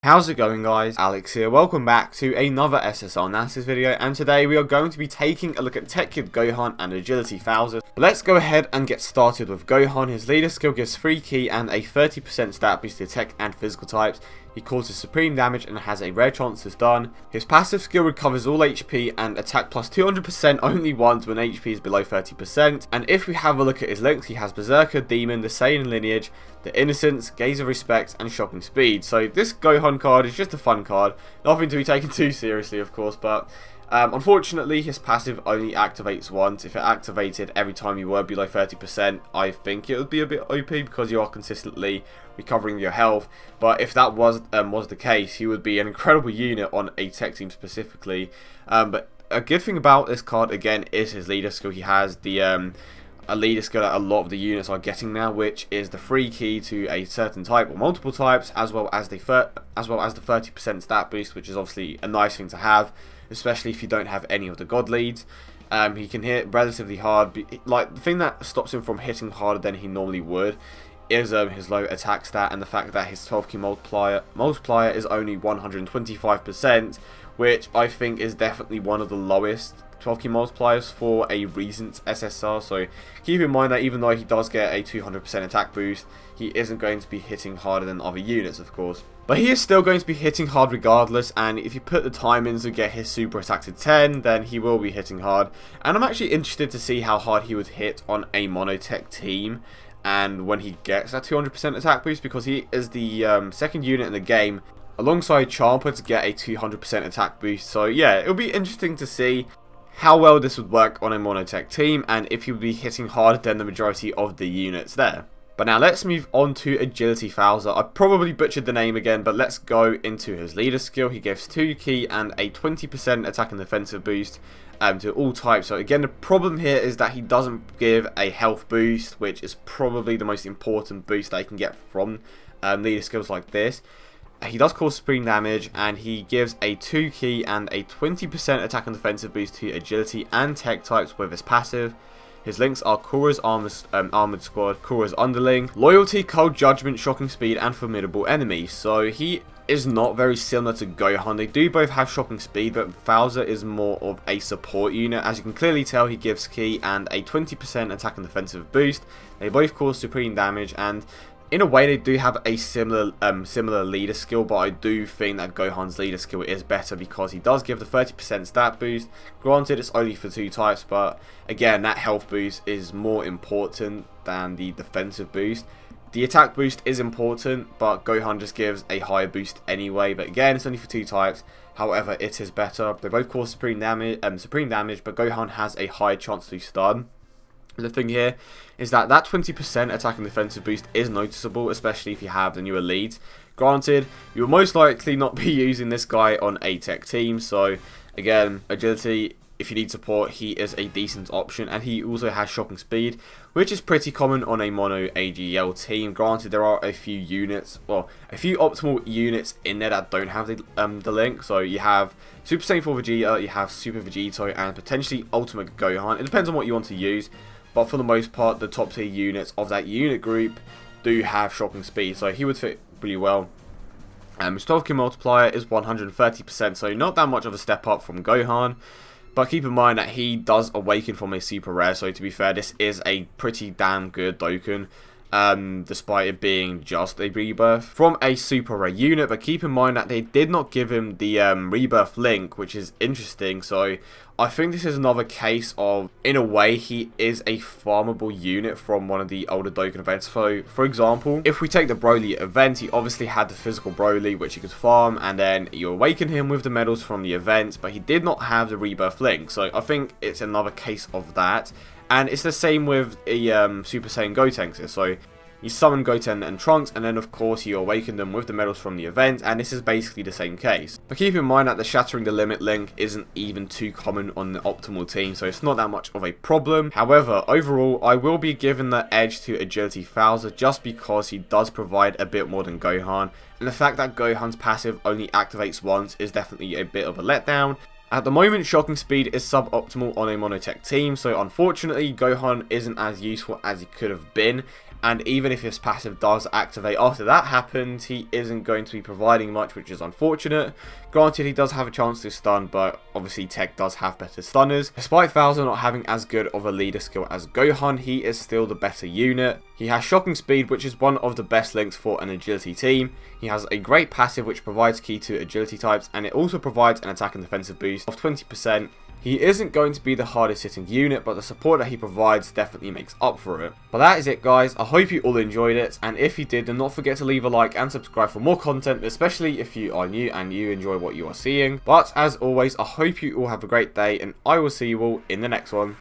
How's it going, guys? Alex here. Welcome back to another SSR Analysis video, and today we are going to be taking a look at TEQ Gohan and Agility THOUSER. Let's go ahead and get started with Gohan. His leader skill gives free ki and a 30% stat boost to tech and physical types. He causes supreme damage and has a rare chance to stun. His passive skill recovers all HP and attack plus 200% only once when HP is below 30%. And if we have a look at his links, he has Berserker, Demon, the Saiyan lineage, the Innocence, Gaze of Respect, and Shocking Speed. So this Gohan card is just a fun card. Nothing to be taken too seriously, of course, but unfortunately his passive only activates once. If it activated every time you were below 30%, I think it would be a bit OP because you are consistently recovering your health. But if that was the case, he would be an incredible unit on a tech team specifically. But a good thing about this card again is his leader skill. He has the a leader skill that a lot of the units are getting now, which is the free ki to a certain type or multiple types, as well as the 30% stat boost, which is obviously a nice thing to have, especially if you don't have any of the god leads. He can hit relatively hard. Like, the thing that stops him from hitting harder than he normally would is his low attack stat, and the fact that his 12 ki multiplier is only 125%, which I think is definitely one of the lowest 12 ki multipliers for a recent SSR. So keep in mind that even though he does get a 200% attack boost, he isn't going to be hitting harder than other units, of course. But he is still going to be hitting hard regardless, and if you put the time in to get his super attack to 10, then he will be hitting hard. And I'm actually interested to see how hard he would hit on a monotech team, and when he gets that 200% attack boost, because he is the second unit in the game alongside Champa to get a 200% attack boost. So yeah, it'll be interesting to see how well this would work on a monotech team, and if he would be hitting harder than the majority of the units there. But now let's move on to Agility THOUSER. I probably butchered the name again, but let's go into his leader skill. He gives 2 ki and a 20% attack and defensive boost to all types. So again, the problem here is that he doesn't give a health boost, which is probably the most important boost that you can get from leader skills like this. He does cause supreme damage, and he gives a 2 ki and a 20% attack and defensive boost to agility and tech types with his passive. His links are Korra's Armored Squad, Korra's Underling, Loyalty, Cold Judgment, Shocking Speed, and Formidable Enemy. So he is not very similar to Gohan. They do both have Shocking Speed, but THOUSER is more of a support unit. As you can clearly tell, he gives ki and a 20% attack and defensive boost. They both cause supreme damage, and in a way, they do have a similar leader skill, but I do think that Gohan's leader skill is better because he does give the 30% stat boost. Granted, it's only for 2 types, but again, that health boost is more important than the defensive boost. The attack boost is important, but Gohan just gives a higher boost anyway. But again, it's only for 2 types. However, it is better. They both cause supreme damage, but Gohan has a higher chance to stun. The thing here is that 20% attack and defensive boost is noticeable, especially if you have the newer leads. Granted, you will most likely not be using this guy on a tech team, so again, agility, if you need support, he is a decent option, and he also has shocking speed, which is pretty common on a mono AGL team. Granted, there are a few units, well, a few optimal units in there that don't have the link. So you have Super Saiyan 4 Vegeta, you have Super Vegito, and potentially Ultimate Gohan. It depends on what you want to use. But for the most part, the top tier units of that unit group do have shocking speed, so he would fit really well. His 12 ki multiplier is 130%, so not that much of a step up from Gohan. But keep in mind that he does awaken from a super rare, so to be fair, this is a pretty damn good Dokkan. Despite it being just a rebirth from a super rare unit. But keep in mind that they did not give him the rebirth link, which is interesting. So I think this is another case of, in a way, he is a farmable unit from one of the older Dokkan events. So for example, if we take the Broly event, he obviously had the physical Broly, which you could farm, and then you awaken him with the medals from the event, but he did not have the rebirth link. So I think it's another case of that. And it's the same with a Super Saiyan Gotenks. So you summon Goten and Trunks, and then of course you awaken them with the medals from the event, and this is basically the same case. But keep in mind that the Shattering the Limit link isn't even too common on the optimal team, so it's not that much of a problem. However, overall, I will be giving the edge to Agility THOUSER just because he does provide a bit more than Gohan, and the fact that Gohan's passive only activates once is definitely a bit of a letdown. At the moment, Shocking Speed is suboptimal on a monotech team, so unfortunately Gohan isn't as useful as he could have been. and even if his passive does activate after that happens, he isn't going to be providing much, which is unfortunate. Granted, he does have a chance to stun, but obviously TEQ does have better stunners. Despite Thouser not having as good of a leader skill as Gohan, he is still the better unit. He has shocking speed, which is one of the best links for an agility team. He has a great passive which provides key to agility types, and it also provides an attack and defensive boost of 20%. He isn't going to be the hardest hitting unit, but the support that he provides definitely makes up for it. But that is it, guys. I hope you all enjoyed it, and if you did, then not forget to leave a like and subscribe for more content, especially if you are new and you enjoy what you are seeing. But as always, I hope you all have a great day, and I will see you all in the next one.